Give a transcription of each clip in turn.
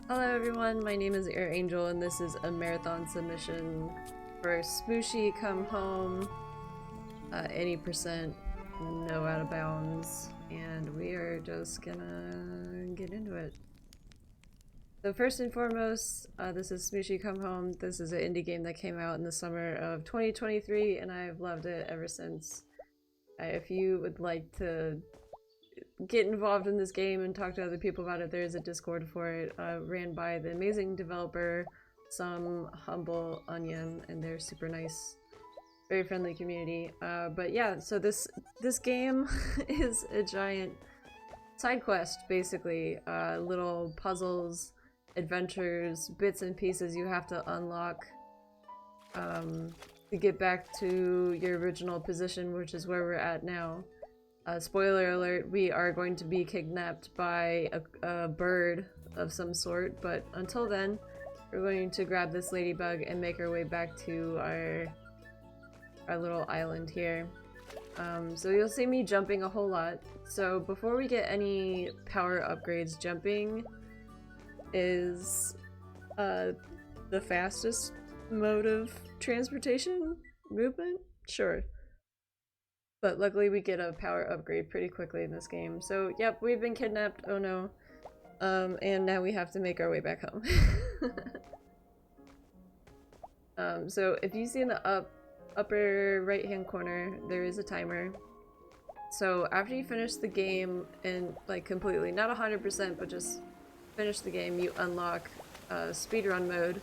Hello everyone, my name is Air Angel and this is a marathon submission for Smushi Come Home, any percent, no out of bounds, and we are just gonna get into it. So first and foremost, this is Smushi Come Home. This is an indie game that came out in the summer of 2023 and I've loved it ever since. If you would like to get involved in this game and talk to other people about it, there is a Discord for it, ran by the amazing developer, some humble onion, and they're super nice, very friendly community. But yeah, so this game is a giant side quest, basically. Little puzzles, adventures, bits and pieces you have to unlock to get back to your original position, which is where we're at now. Spoiler alert, we are going to be kidnapped by a bird of some sort, but until then, we're going to grab this ladybug and make our way back to our little island here. So you'll see me jumping a whole lot. So before we get any power upgrades, jumping is the fastest mode of transportation? Movement? Sure. But luckily we get a power upgrade pretty quickly in this game. So yep, we've been kidnapped, oh no. And now we have to make our way back home. So if you see in the upper right hand corner, there is a timer. So after you finish the game, and like completely, not 100%, but just finish the game, you unlock speedrun mode.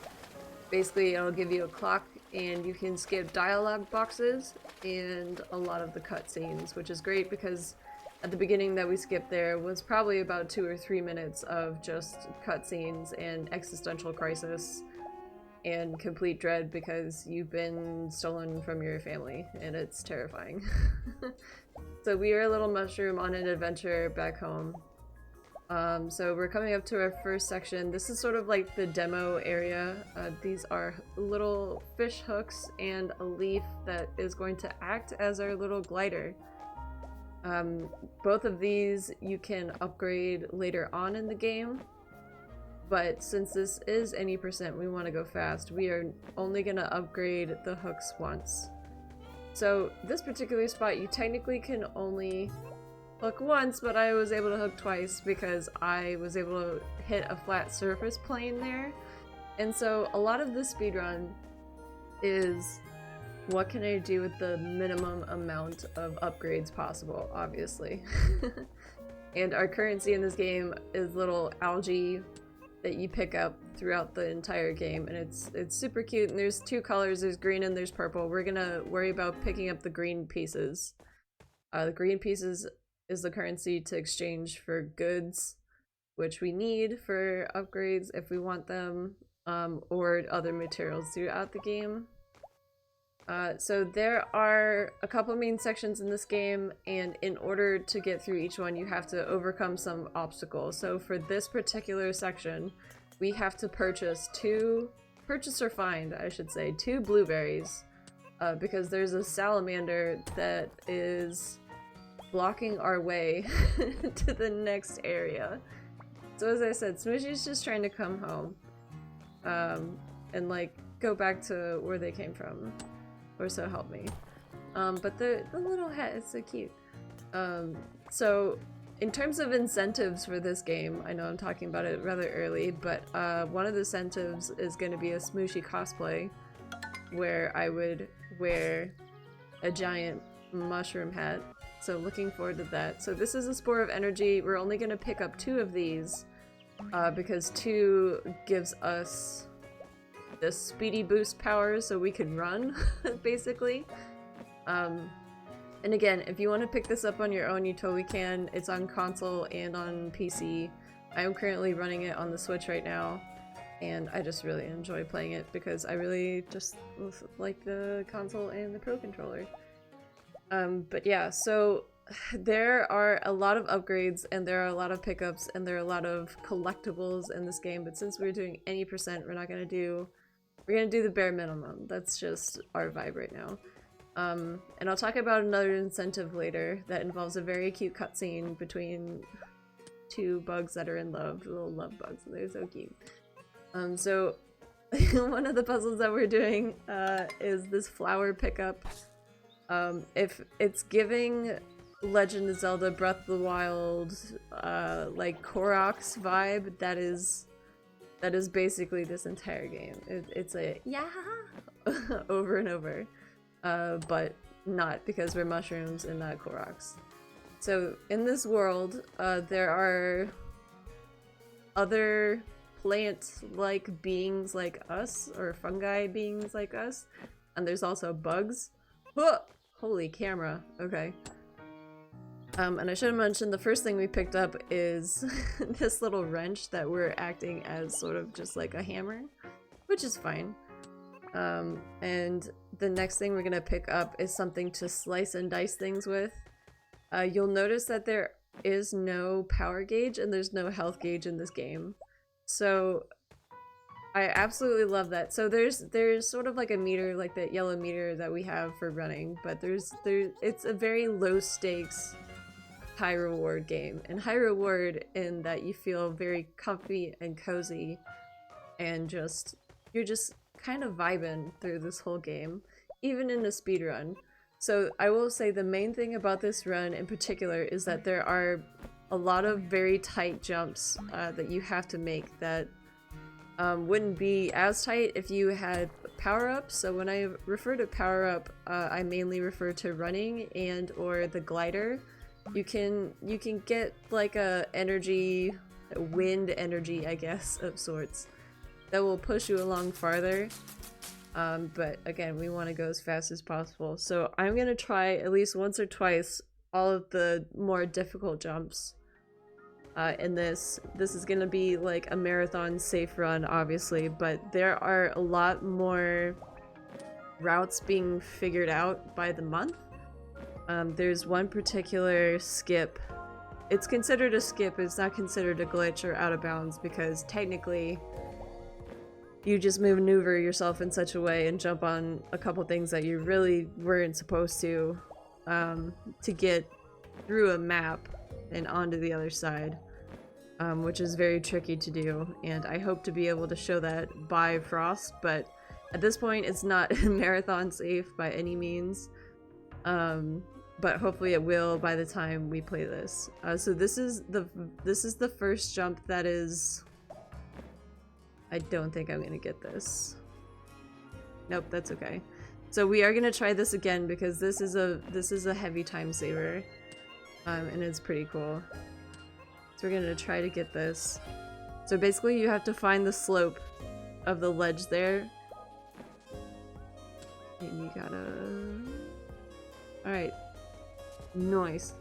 Basically it'll give you a clock and you can skip dialogue boxes and a lot of the cutscenes, which is great because at the beginning that we skipped there was probably about 2 or 3 minutes of just cutscenes and existential crisis and complete dread because you've been stolen from your family and it's terrifying. So we are a little mushroom on an adventure back home. So we're coming up to our first section. This is sort of like the demo area. These are little fish hooks and a leaf that is going to act as our little glider. Both of these you can upgrade later on in the game, but since this is any percent, we want to go fast. We are only going to upgrade the hooks once. So this particular spot you technically can only hook once, but I was able to hook twice because I was able to hit a flat surface plane there. And so a lot of the speedrun is what can I do with the minimum amount of upgrades possible, obviously. And our currency in this game is little algae that you pick up throughout the entire game, and it's super cute, and there's 2 colors, there's green and there's purple. We're gonna worry about picking up the green pieces. The green pieces is the currency to exchange for goods, which we need for upgrades if we want them, or other materials throughout the game. So there are a couple main sections in this game, and in order to get through each one you have to overcome some obstacles. So for this particular section we have to purchase or find, I should say, 2 blueberries, because there's a salamander that is blocking our way to the next area. So as I said, Smushi's just trying to come home and like go back to where they came from, or so help me. But the little hat is so cute. So in terms of incentives for this game, I know I'm talking about it rather early, but one of the incentives is going to be a Smushi cosplay where I would wear a giant mushroom hat. So looking forward to that. So this is a Spore of Energy. We're only going to pick up 2 of these because 2 gives us the speedy boost power so we can run, basically. And again, if you want to pick this up on your own, you totally can. It's on console and on PC. I am currently running it on the Switch right now, and I just really enjoy playing it because I really just like the console and the Pro Controller. But yeah, so there are a lot of upgrades and there are a lot of pickups and there are a lot of collectibles in this game, but since we're doing any percent, we're gonna do the bare minimum. That's just our vibe right now. And I'll talk about another incentive later that involves a very cute cutscene between two bugs that are in love, little love bugs. They're so cute. So one of the puzzles that we're doing is this flower pickup. If it's giving Legend of Zelda Breath of the Wild like Koroks vibe, that is basically this entire game. It's a yeah over and over, but not, because we're mushrooms and not Koroks. So in this world, there are other plant-like beings like us, or fungi beings like us, and there's also bugs. Whoa! Holy camera. Okay. And I should have mentioned the first thing we picked up is this little wrench that we're acting as sort of just like a hammer, which is fine. And the next thing we're gonna pick up is something to slice and dice things with. You'll notice that there is no power gauge and there's no health gauge in this game. So I absolutely love that. So there's sort of like a meter, like that yellow meter that we have for running, but it's a very low stakes, high reward game. And high reward in that you feel very comfy and cozy and you're just kind of vibing through this whole game, even in a speed run. So I will say the main thing about this run in particular is that there are a lot of very tight jumps that you have to make that wouldn't be as tight if you had power-ups. So when I refer to power-up, I mainly refer to running and or the glider. You can get like a wind energy, I guess, of sorts, that will push you along farther. But again, we want to go as fast as possible. So I'm gonna try at least once or twice all of the more difficult jumps. In this is gonna be like a marathon safe run, obviously, but there are a lot more routes being figured out by the month. There's one particular skip. It's considered a skip, it's not considered a glitch or out of bounds, because technically you just maneuver yourself in such a way and jump on a couple things that you really weren't supposed to get through a map and onto the other side, which is very tricky to do, and I hope to be able to show that by Frost, but at this point it's not marathon safe by any means, but hopefully it will by the time we play this. So this is the first jump that is... I don't think I'm gonna get this. Nope, that's okay. So we are gonna try this again because this is a heavy time saver, and it's pretty cool. So we're gonna try to get this. So basically you have to find the slope of the ledge there. And you gotta... Alright. Nice.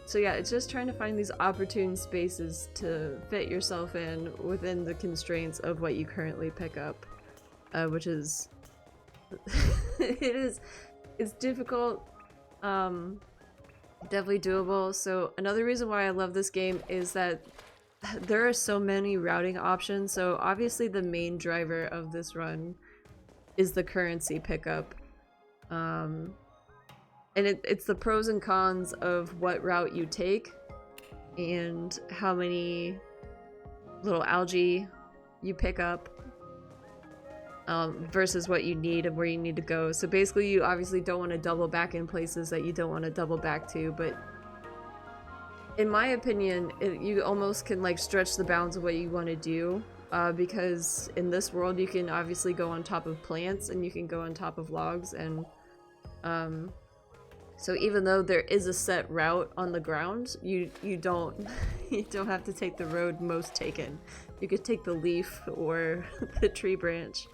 So yeah, it's just trying to find these opportune spaces to fit yourself in within the constraints of what you currently pick up. Which is... it's difficult. Definitely doable. So another reason why I love this game is that there are so many routing options. So obviously the main driver of this run is the currency pickup. And it's the pros and cons of what route you take and how many little algae you pick up versus what you need and where you need to go. So basically you obviously don't want to double back in places that you don't want to double back to, but in my opinion you almost can like stretch the bounds of what you want to do, because in this world you can obviously go on top of plants and you can go on top of logs, and so even though there is a set route on the ground, you don't have to take the road most taken. You could take the leaf or the tree branch,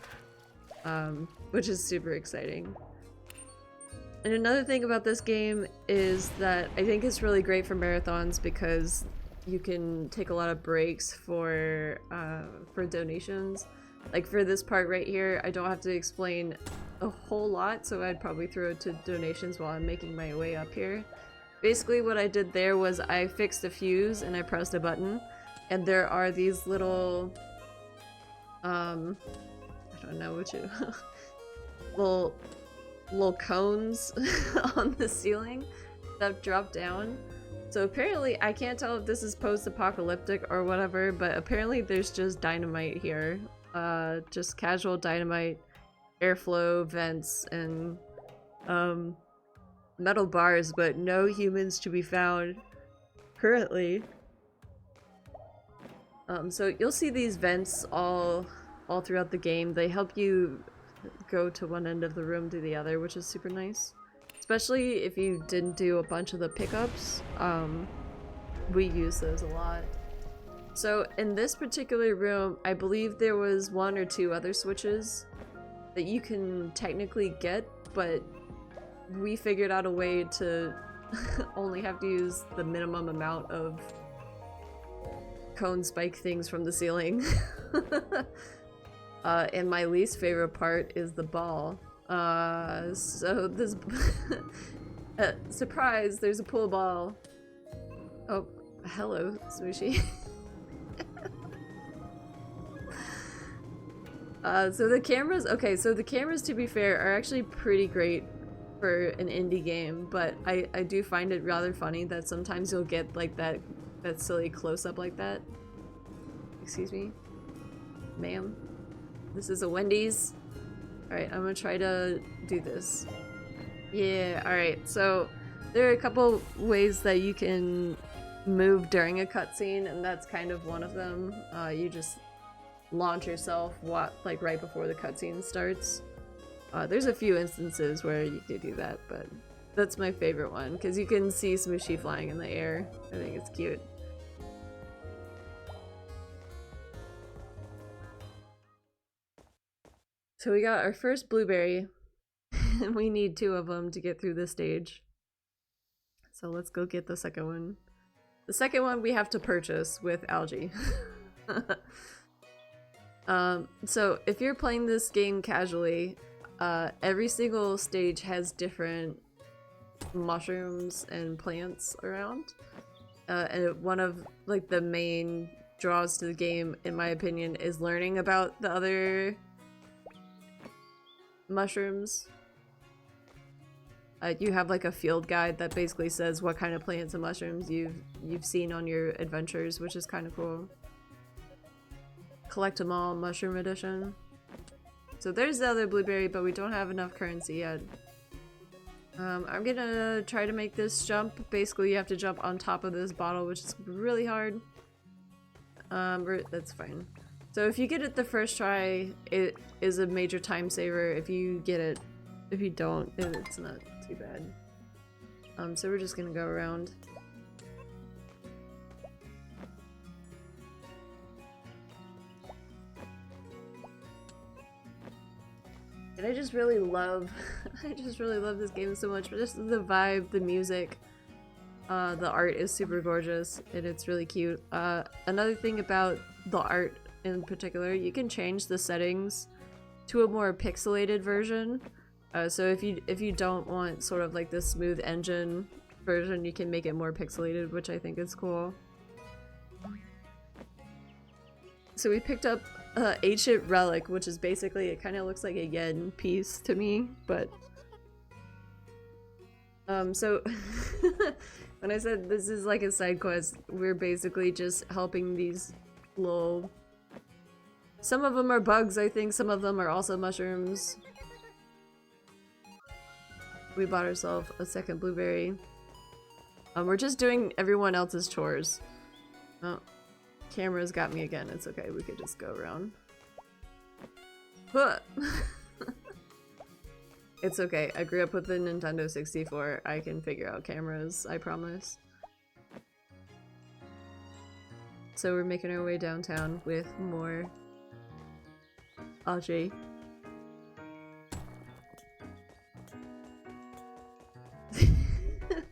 which is super exciting. And another thing about this game is that I think it's really great for marathons because you can take a lot of breaks for donations. Like for this part right here, I don't have to explain a whole lot, so I'd probably throw it to donations while I'm making my way up here. Basically what I did there was I fixed a fuse and I pressed a button, and there are these little I don't know what you little cones on the ceiling that drop down, So apparently, I can't tell if this is post-apocalyptic or whatever, but apparently there's just dynamite here. Just casual dynamite, airflow, vents, and metal bars, but no humans to be found currently. So you'll see these vents all throughout the game. They help you go to one end of the room to the other, which is super nice. Especially if you didn't do a bunch of the pickups. We use those a lot. So in this particular room, I believe there was 1 or 2 other switches that you can technically get, but we figured out a way to only have to use the minimum amount of cone spike things from the ceiling. And my least favorite part is the ball. So this surprise, there's a pool ball. Oh, hello, Smushi. So the cameras, okay, so the cameras, to be fair, are actually pretty great for an indie game, but I do find it rather funny that sometimes you'll get like that silly close-up like that. Excuse me? Ma'am? This is a Wendy's? Alright, I'm gonna try to do this. Yeah, alright, so there are a couple ways that you can move during a cutscene, and that's kind of one of them. You just launch yourself like right before the cutscene starts. There's a few instances where you could do that, but that's my favorite one because you can see Smushi flying in the air. I think it's cute. So we got our first blueberry, and we need 2 of them to get through this stage. So let's go get the second one. The second one we have to purchase with algae. So if you're playing this game casually, every single stage has different mushrooms and plants around. And one of like the main draws to the game, in my opinion, is learning about the other mushrooms. You have like a field guide that basically says what kind of plants and mushrooms you've seen on your adventures, which is kind of cool. Collect them all, mushroom edition. So there's the other blueberry, but we don't have enough currency yet. I'm gonna try to make this jump. Basically, you have to jump on top of this bottle, which is really hard. That's fine. So if you get it the first try, it is a major time saver. If you get it, if you don't, it's not too bad. So we're just gonna go around. And I just really love, this game so much. But just the vibe, the music, the art is super gorgeous, and it's really cute. Another thing about the art in particular, you can change the settings to a more pixelated version. So if you don't want sort of like this smooth engine version, you can make it more pixelated, which I think is cool. So we picked up Ancient Relic, which is basically, it kind of looks like a yen piece to me, but so when I said this is like a side quest, we're basically just helping these little, some of them are bugs, I think, some of them are also mushrooms. We bought ourselves a second blueberry. We're just doing everyone else's chores. Oh. Camera's got me again. It's okay, we could just go around. Huh. It's okay, I grew up with the Nintendo 64. I can figure out cameras, I promise. So we're making our way downtown with more algae.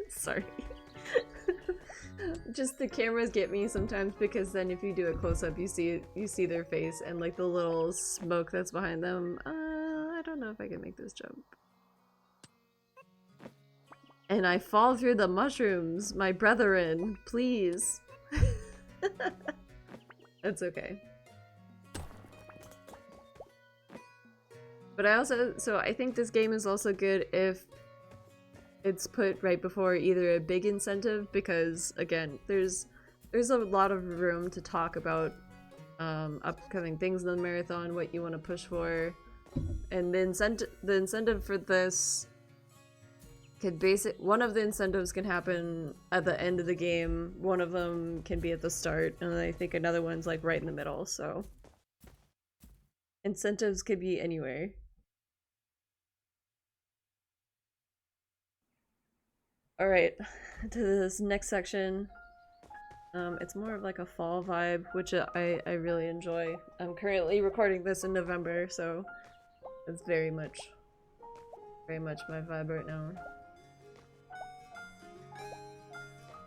Sorry. Just the cameras get me sometimes, because then if you do a close-up, you see their face and like the little smoke that's behind them. I don't know if I can make this jump. And I fall through the mushrooms, my brethren, please. It's okay. But I also, so I think this game is also good if it's put right before either a big incentive because again, there's a lot of room to talk about upcoming things in the marathon, what you want to push for, and the incentive for this could one of the incentives can happen at the end of the game, one of them can be at the start, and I think another one's like right in the middle, so incentives could be anywhere. Alright, to this next section. It's more of like a fall vibe, which I really enjoy. I'm currently recording this in November, so it's very much my vibe right now.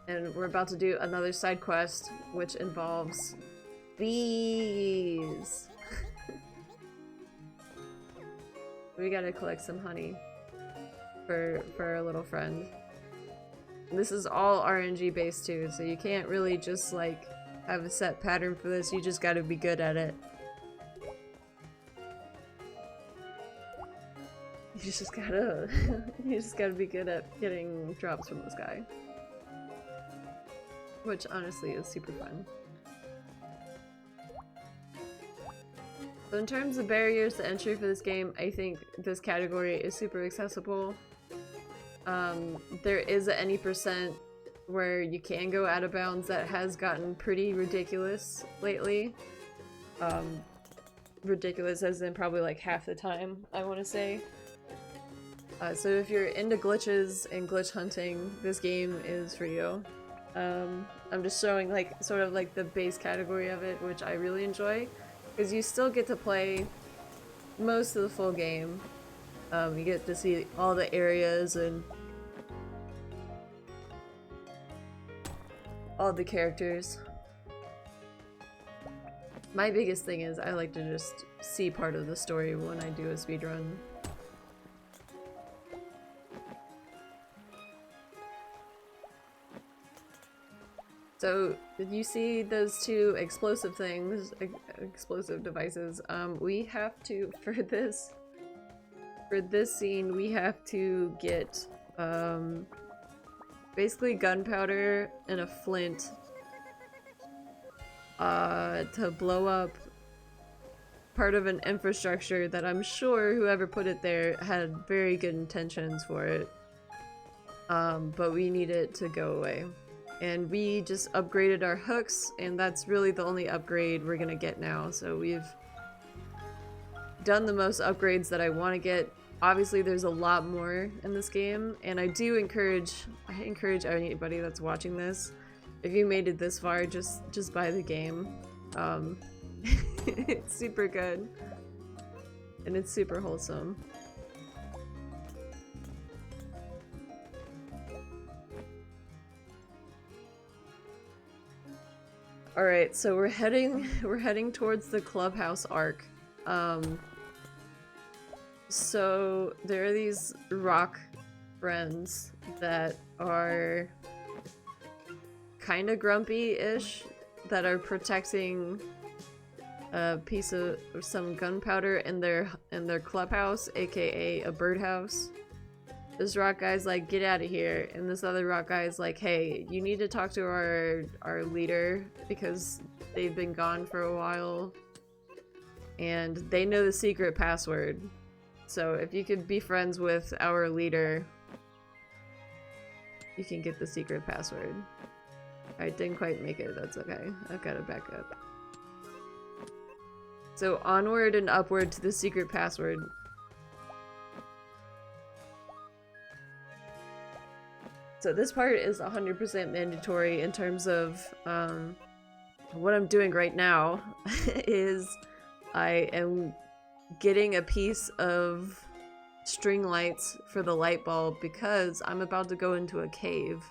And we're about to do another side quest, which involves bees. We gotta collect some honey for our little friend. This is all RNG based too, so you can't really just like have a set pattern for this, you just gotta be good at it. You just gotta be good at getting drops from this guy. Which honestly is super fun. So in terms of barriers to entry for this game, I think this category is super accessible. There is any percent where you can go out of bounds that has gotten pretty ridiculous lately. Ridiculous as in probably like half the time, I want to say. So if you're into glitches and glitch hunting, this game is for you. I'm just showing like sort of like the base category of it, which I really enjoy, because you still get to play most of the full game. You get to see all the areas and all the characters. My biggest thing is I like to just see part of the story when I do a speedrun. So, did you see those two explosive things, explosive devices? We have to, for this scene, we have to get, basically gunpowder and a flint, to blow up part of an infrastructure that I'm sure whoever put it there had very good intentions for it. But we need it to go away. And we just upgraded our hooks, and that's really the only upgrade we're gonna get now. So we've done the most upgrades that I want to get. Obviously there's a lot more in this game, and I encourage anybody that's watching this, if you made it this far, just buy the game. It's super good, and it's super wholesome. Alright, so we're heading towards the clubhouse arc. So there are these rock friends that are kind of grumpy-ish, that are protecting a piece of some gunpowder in their clubhouse, aka a birdhouse. This rock guy's like, get out of here, and this other rock guy's like, hey, you need to talk to our leader because they've been gone for a while and they know the secret password. So if you could be friends with our leader, you can get the secret password. I didn't quite make it, that's okay. I've got it back up. So onward and upward to the secret password. So this part is 100% mandatory in terms of what I'm doing right now is I am getting a piece of string lights for the light bulb because I'm about to go into a cave.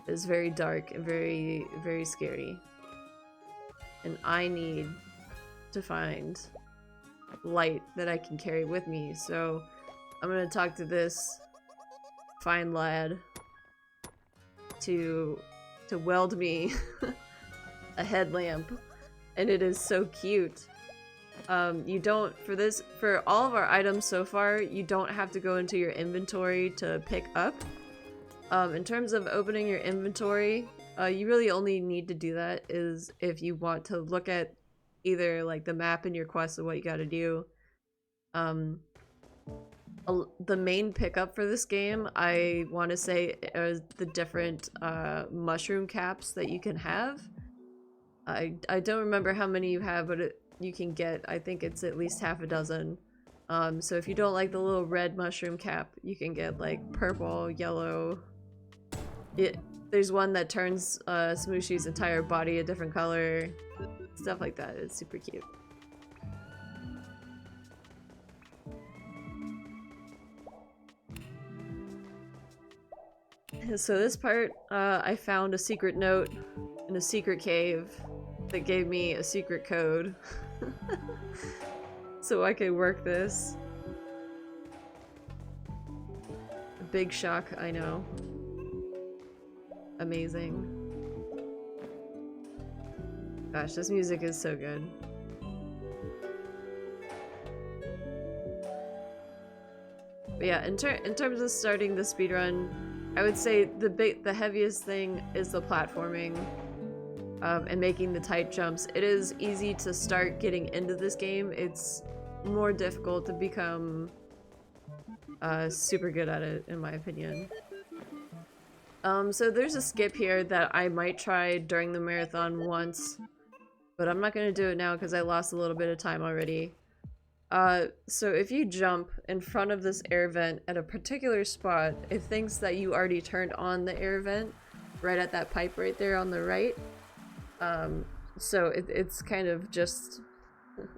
It's very dark and very, very scary. And I need to find light that I can carry with me. So I'm gonna talk to this fine lad to weld me a headlamp, and it is so cute. You don't, for all of our items so far, you don't have to go into your inventory to pick up. In terms of opening your inventory, you really only need to do that is if you want to look at either like the map in your quest of what you gotta do. The main pickup for this game, I want to say, are the different mushroom caps that you can have. I don't remember how many you have, but you can get, I think it's at least half a dozen. So if you don't like the little red mushroom cap, you can get like purple, yellow. There's one that turns Smushi's entire body a different color. Stuff like that. It's super cute. So this part, I found a secret note in a secret cave that gave me a secret code. So I could work this. A big shock, I know. Amazing. Gosh, this music is so good. But yeah, in terms of starting the speedrun, I would say the heaviest thing is the platforming and making the tight jumps. It is easy to start getting into this game. It's more difficult to become super good at it, in my opinion. So there's a skip here that I might try during the marathon once, but I'm not gonna do it now because I lost a little bit of time already. So if you jump in front of this air vent at a particular spot, it thinks that you already turned on the air vent right at that pipe right there on the right. So it's kind of just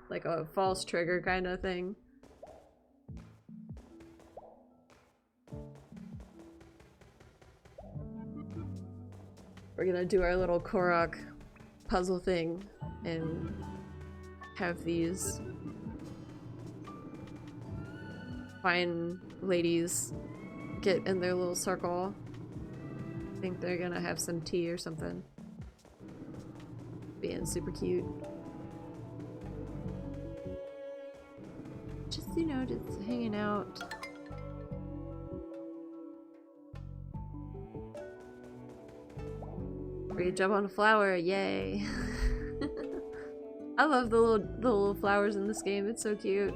like a false trigger kind of thing. We're gonna do our little Korok puzzle thing and have these fine ladies get in their little circle. I think they're gonna have some tea or something. Being super cute. Just, you know, just hanging out. Or you jump on a flower, yay! I love the little flowers in this game, it's so cute.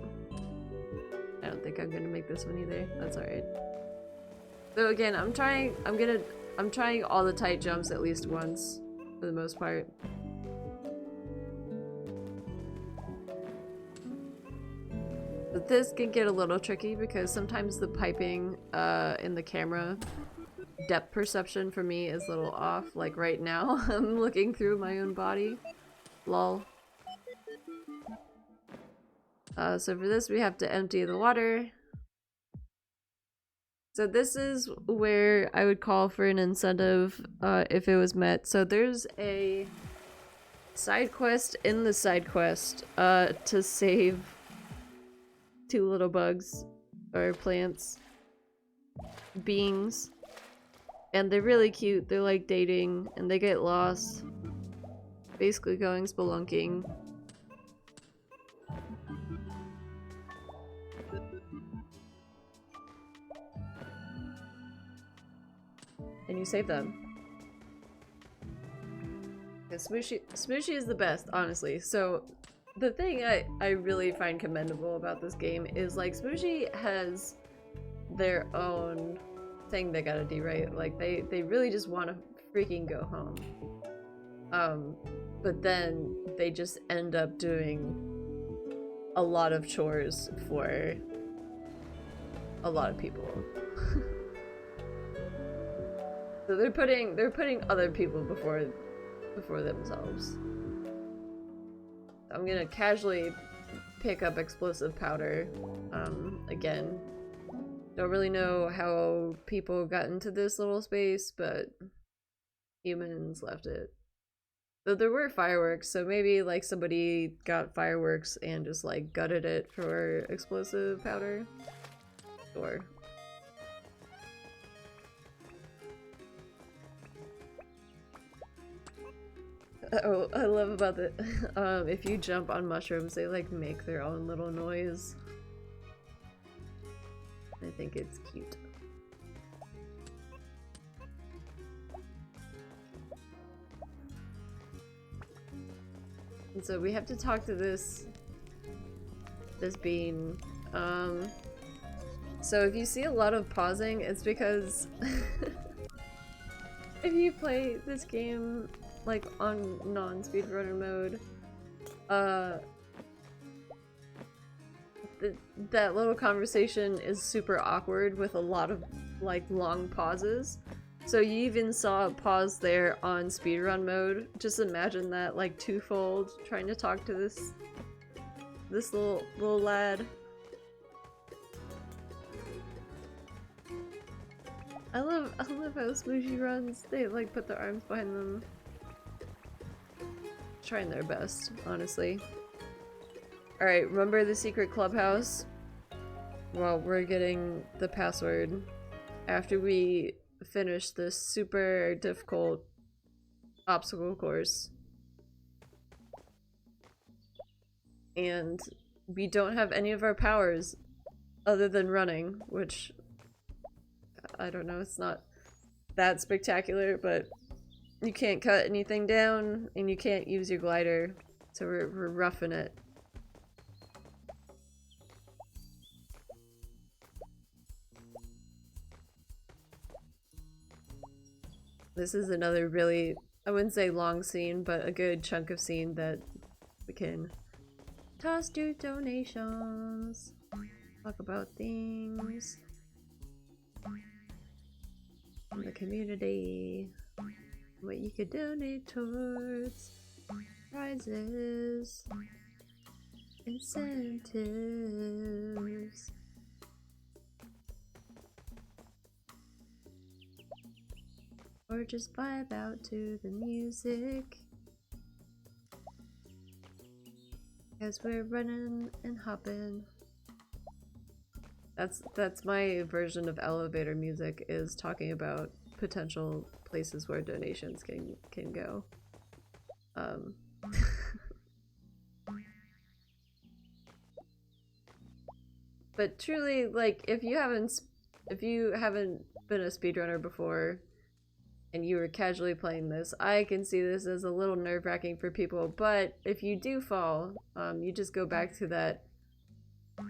I don't think I'm gonna make this one either. That's alright. So again, I'm trying all the tight jumps at least once, for the most part. But this can get a little tricky because sometimes the piping in the camera depth perception for me is a little off. Like right now, I'm looking through my own body. Lol. So for this we have to empty the water. So this is where I would call for an incentive if it was met. So there's a side quest in the side quest to save 2 little bugs or plants, beings, and they're really cute. They're like dating and they get lost, basically going spelunking. And you save them. Yeah, Smushi is the best, honestly. So the thing I really find commendable about this game is like Smushi has their own thing they gotta do, right? Like they really just want to freaking go home. But then they just end up doing a lot of chores for a lot of people. So they're putting other people before themselves. I'm gonna casually pick up explosive powder. Again, don't really know how people got into this little space, but humans left it. Though there were fireworks, so maybe like somebody got fireworks and just like gutted it for explosive powder. Or Oh, I love about the if you jump on mushrooms, they like make their own little noise. I think it's cute. And so we have to talk to this bean. So if you see a lot of pausing, it's because if you play this game like on non-speedrunner mode, that little conversation is super awkward with a lot of like long pauses. So you even saw a pause there on speedrun mode. Just imagine that like twofold, trying to talk to this little lad. I love how Smushi runs. They like put their arms behind them. Trying their best, honestly. Alright, remember the secret clubhouse? Well, we're getting the password after we finish this super difficult obstacle course. And we don't have any of our powers other than running, which I don't know, it's not that spectacular, but you can't cut anything down and you can't use your glider, so we're roughing it. This is another really, I wouldn't say long scene, but a good chunk of scene that we can toss to donations, talk about things in the community, what you could donate towards, prizes, incentives. Or just vibe out to the music as we're running and hopping. That's my version of elevator music, is talking about potential places where donations can go. But truly, like, if you haven't been a speedrunner before and you were casually playing this, I can see this as a little nerve-wracking for people, but if you do fall, you just go back to that,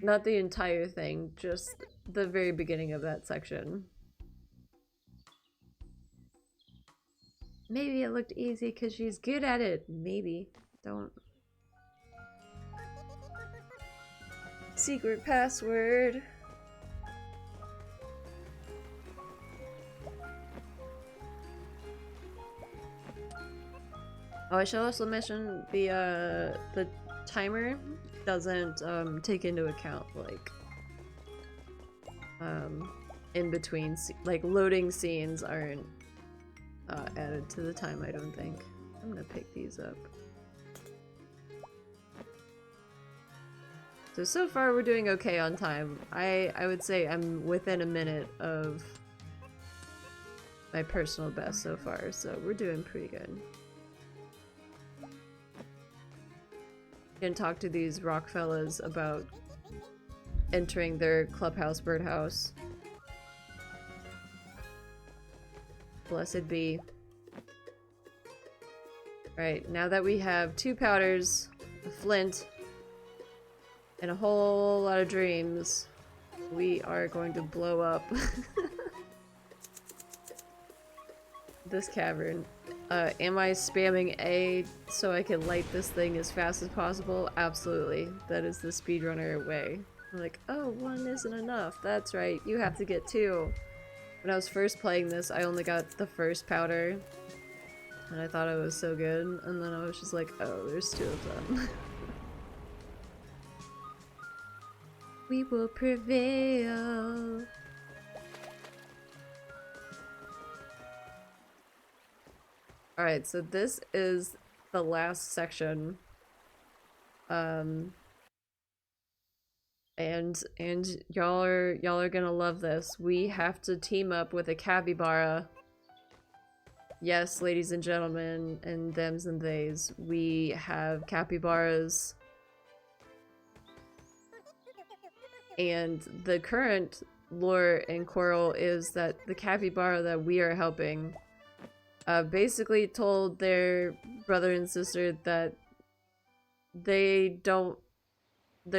not the entire thing, just the very beginning of that section. Maybe it looked easy because she's good at it. Maybe. Don't. Secret password. Oh, I should also mention the timer doesn't take into account like in between like loading scenes aren't added to the time, I don't think. I'm gonna pick these up. So far we're doing okay on time. I would say I'm within a minute of my personal best so far, so we're doing pretty good. Gonna talk to these rock fellas about entering their clubhouse birdhouse. Blessed be. Right, now that we have 2 powders, a flint, and a whole lot of dreams, we are going to blow up this cavern. Am I spamming A so I can light this thing as fast as possible? Absolutely. That is the speedrunner way. I'm like, oh, 1 isn't enough. That's right, you have to get 2. When I was first playing this, I only got the first powder, and I thought it was so good, and then I was just like, oh, there's 2 of them. We will prevail. Alright, so this is the last section. And y'all are gonna love this. We have to team up with a capybara Yes, ladies and gentlemen, and thems and theys, we have capybaras. And the current lore in Coral is that the capybara that we are helping basically told their brother and sister that they're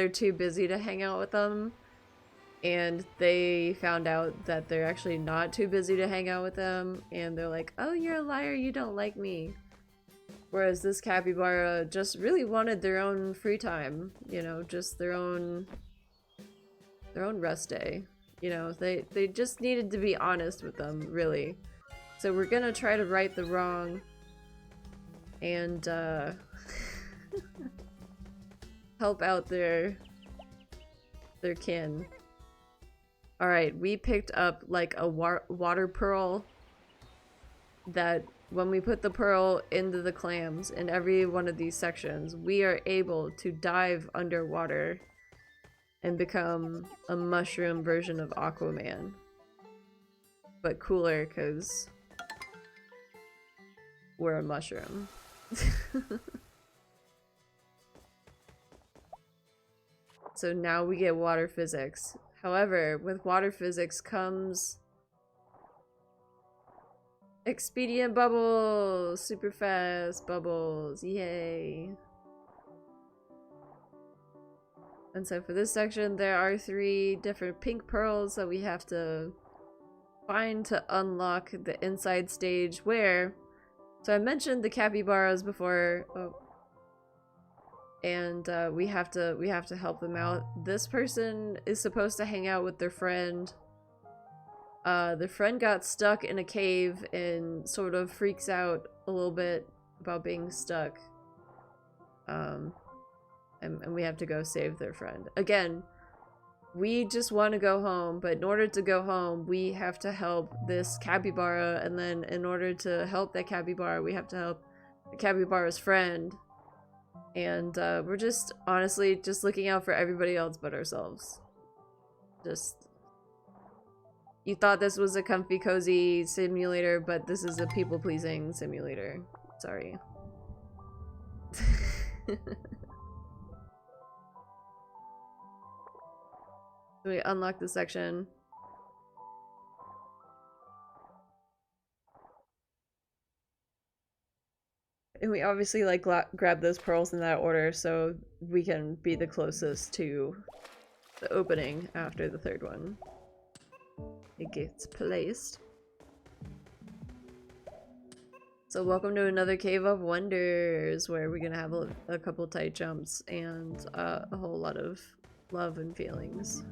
too busy to hang out with them, and they found out that they're actually not too busy to hang out with them, and they're like, oh, you're a liar, you don't like me. Whereas this capybara just really wanted their own free time, you know, just their own rest day. You know, they just needed to be honest with them, really. So we're gonna try to right the wrong and help out their kin. Alright, we picked up like a water pearl that when we put the pearl into the clams in every one of these sections, we are able to dive underwater and become a mushroom version of Aquaman. But cooler, because we're a mushroom. So now we get water physics. However, with water physics comes expedient bubbles! Super fast bubbles, yay! And so for this section, there are 3 different pink pearls that we have to find to unlock the inside stage where... So I mentioned the capybaras before, and we have to help them out. This person is supposed to hang out with their friend. The friend got stuck in a cave and sort of freaks out a little bit about being stuck. And we have to go save their friend. Again, we just want to go home, but in order to go home, we have to help this capybara, and then in order to help that capybara, we have to help the capybara's friend. And we're just, honestly, just looking out for everybody else but ourselves. Just... You thought this was a comfy, cozy simulator, but this is a people-pleasing simulator. Sorry. We unlock the section. And we obviously like grab those pearls in that order so we can be the closest to the opening after the 3rd one. It gets placed. So welcome to another Cave of Wonders, where we're gonna have a couple tight jumps and a whole lot of love and feelings.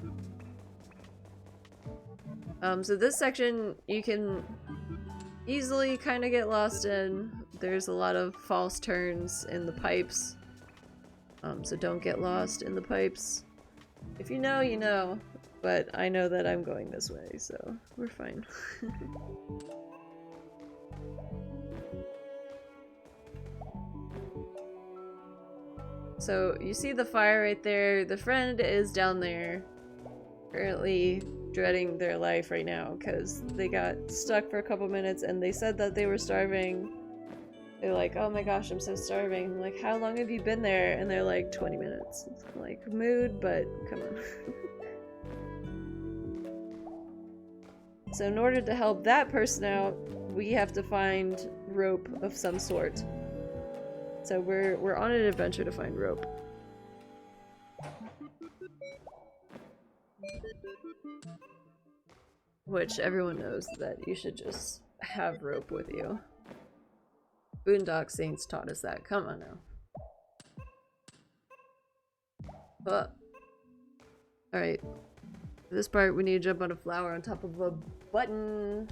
So this section you can easily kind of get lost in. There's a lot of false turns in the pipes. So don't get lost in the pipes. If you know, you know. But I know that I'm going this way, so we're fine. So you see the fire right there. The friend is down there, currently dreading their life right now because they got stuck for a couple minutes and they said that they were starving. They're like, oh my gosh, I'm so starving. I'm like, how long have you been there? And they're like, 20 minutes. I'm like, mood, but come on. So in order to help that person out, we have to find rope of some sort. So we're on an adventure to find rope. Which everyone knows that you should just have rope with you. Boondock Saints taught us that. Come on now. Alright. For this part, we need to jump on a flower on top of a button.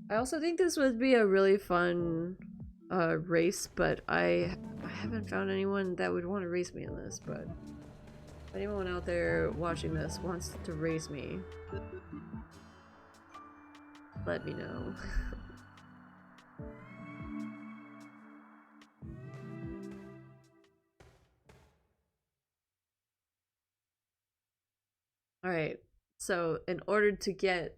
I also think this would be a really fun race, but I haven't found anyone that would want to race me in this, but if anyone out there watching this wants to race me, let me know. So in order to get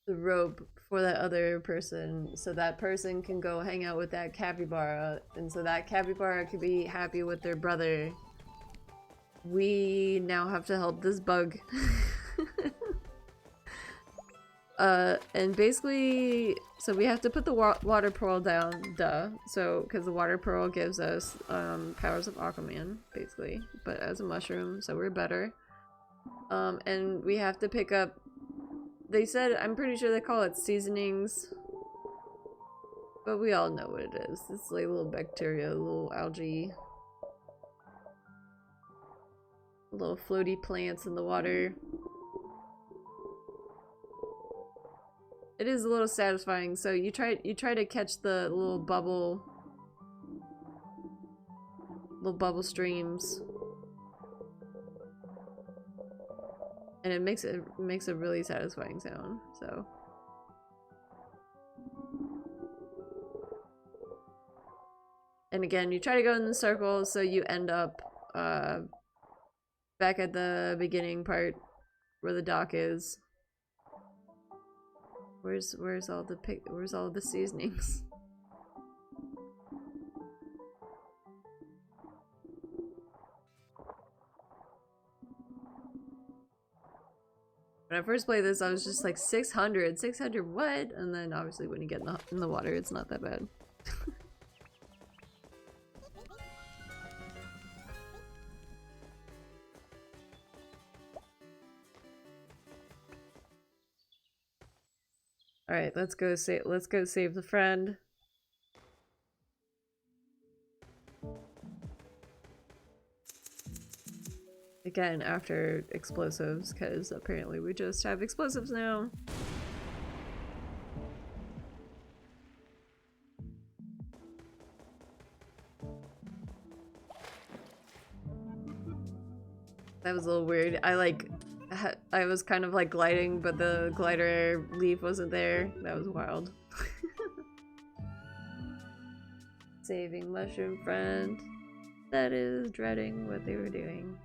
the rope for that other person, so that person can go hang out with that capybara, and so that capybara can be happy with their brother, we now have to help this bug. And basically, so we have to put the water pearl down, duh. So, because the water pearl gives us powers of Aquaman, basically, but as a mushroom, so we're better. And we have to pick up, they said, I'm pretty sure they call it seasonings, but we all know what it is. It's like little bacteria, little algae, little floaty plants in the water. It is a little satisfying. So you try to catch the little bubble streams, and it makes a really satisfying sound. So and again, you try to go in the circle, so you end up back at the beginning part where the dock is. Where's all the seasonings? When I first played this, I was just like 600 what? And then obviously when you get in the water, it's not that bad. All right, let's go save the friend. Again, after explosives, because apparently we just have explosives now. That was a little weird. I was kind of like gliding, but the glider leaf wasn't there. That was wild. Saving mushroom friend that is dreading what they were doing.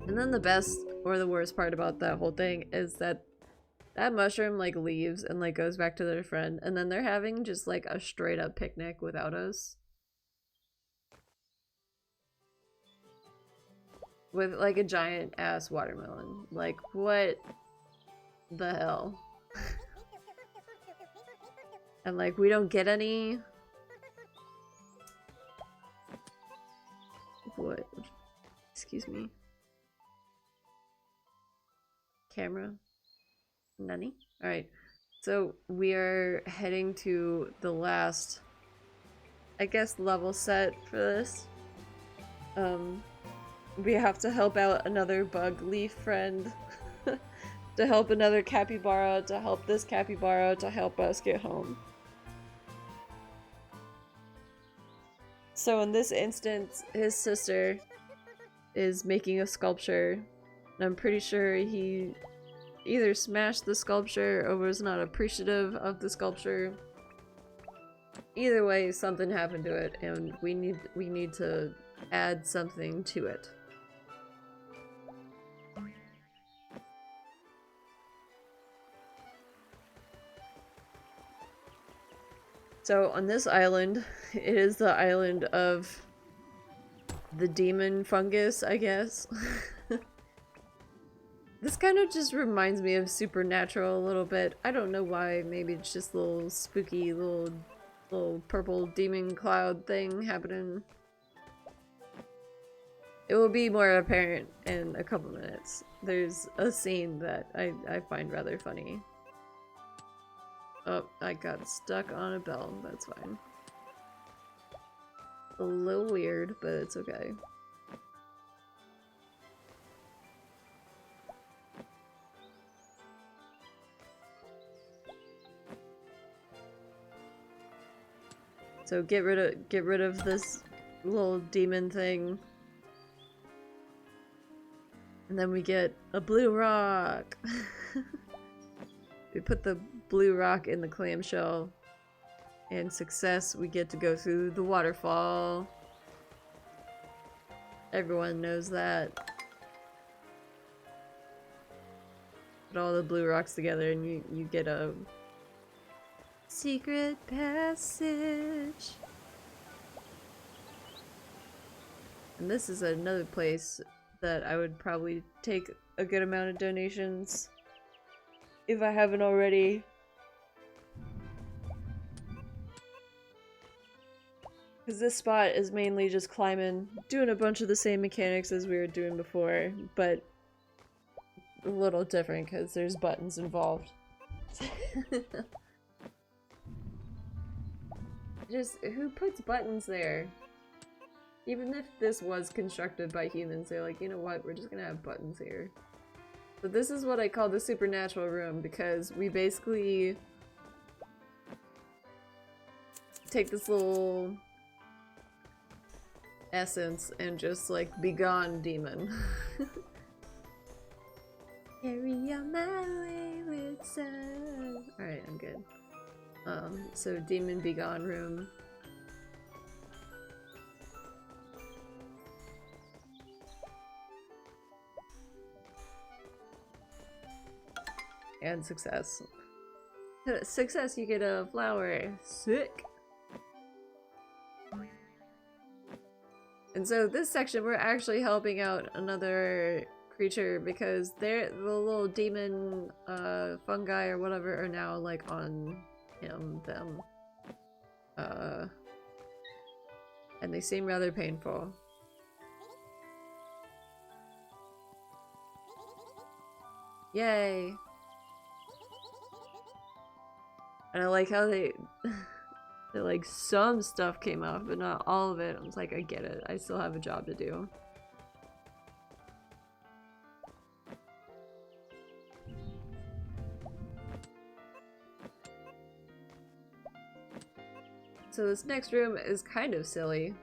And then the best or the worst part about that whole thing is that that mushroom like leaves and like goes back to their friend, and then they're having just like a straight up picnic without us. With like a giant ass watermelon. Like what the hell? And like we don't get any. What? Excuse me. Camera. Nani? Alright. So we are heading to the last, I guess, level set for this. We have to help out another bug leaf friend. To help another capybara, to help this capybara, to help us get home. So in this instance, his sister is making a sculpture, and I'm pretty sure he either smashed the sculpture or was not appreciative of the sculpture. Either way, something happened to it, and we need to add something to it. So on this island, it is the island of the demon fungus, I guess. This kind of just reminds me of Supernatural a little bit. I don't know why. Maybe it's just a little spooky little purple demon cloud thing happening. It will be more apparent in a couple minutes. There's a scene that I find rather funny. Oh, I got stuck on a bell. That's fine. A little weird, but it's okay. So get rid of this little demon thing. And then we get a blue rock. We put the blue rock in the clamshell. And success, we get to go through the waterfall. Everyone knows that. Put all the blue rocks together and you get a secret passage. And this is another place that I would probably take a good amount of donations if I haven't already. Because this spot is mainly just climbing, doing a bunch of the same mechanics as we were doing before, but a little different because there's buttons involved. Just, who puts buttons there? Even if this was constructed by humans, they're like, you know what, we're just gonna have buttons here. But this is what I call the supernatural room, because we basically take this little essence and just like begone demon. Carry on my wayward son. Alright, I'm good. So demon begone room. And success. Success, you get a flower. Sick! And so this section, we're actually helping out another creature because they're the little demon fungi or whatever are now like on them. And they seem rather painful. Yay! And I like how they like some stuff came off, but not all of it. I was like, I get it. I still have a job to do. So this next room is kind of silly.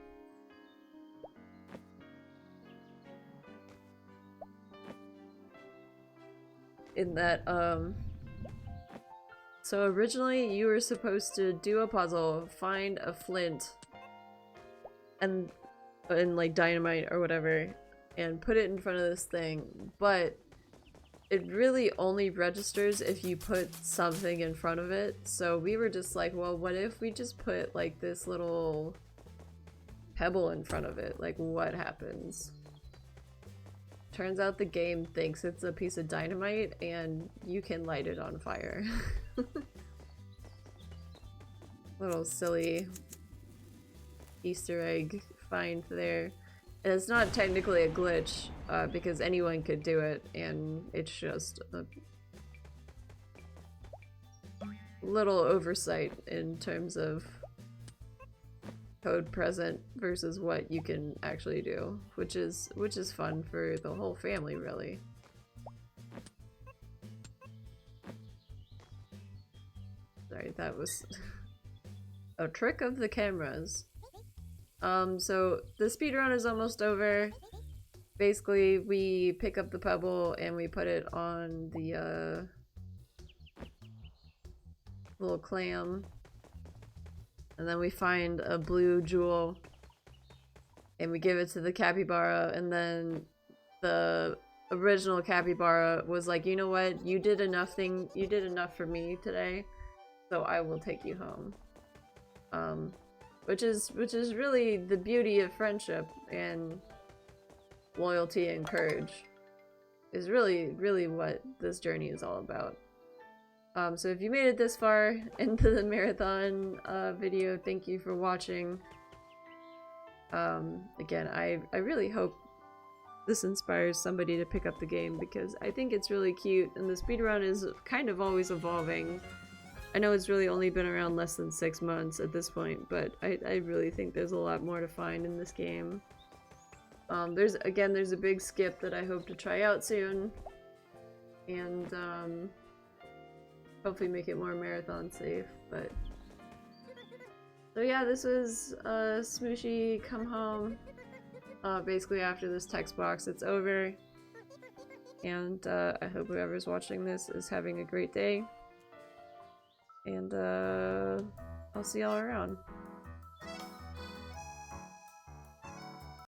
In that, so originally you were supposed to do a puzzle, find a flint, and like dynamite or whatever, and put it in front of this thing, but it really only registers if you put something in front of it. So we were just like, well, what if we just put like this little pebble in front of it? Like, what happens? Turns out the game thinks it's a piece of dynamite and you can light it on fire. Little silly Easter egg find there. And it's not technically a glitch, because anyone could do it, and it's just a little oversight in terms of code present versus what you can actually do, which is fun for the whole family, really. Sorry, that was a trick of the cameras. So the speedrun is almost over. Basically, we pick up the pebble and we put it on the little clam. And then we find a blue jewel and we give it to the capybara, and then the original capybara was like, you know what, you did enough for me today, so I will take you home. Which is really the beauty of friendship and loyalty and courage, is really what this journey is all about. So if you made it this far into the marathon video, thank you for watching. Again, I really hope this inspires somebody to pick up the game, because I think it's really cute, and the speedrun is kind of always evolving. I know it's really only been around less than 6 months at this point, but I really think there's a lot more to find in this game. There's a big skip that I hope to try out soon, and hopefully make it more marathon safe. But so yeah, this was Smushi Come Home. Basically after this text box, it's over. And I hope whoever's watching this is having a great day. And I'll see y'all around.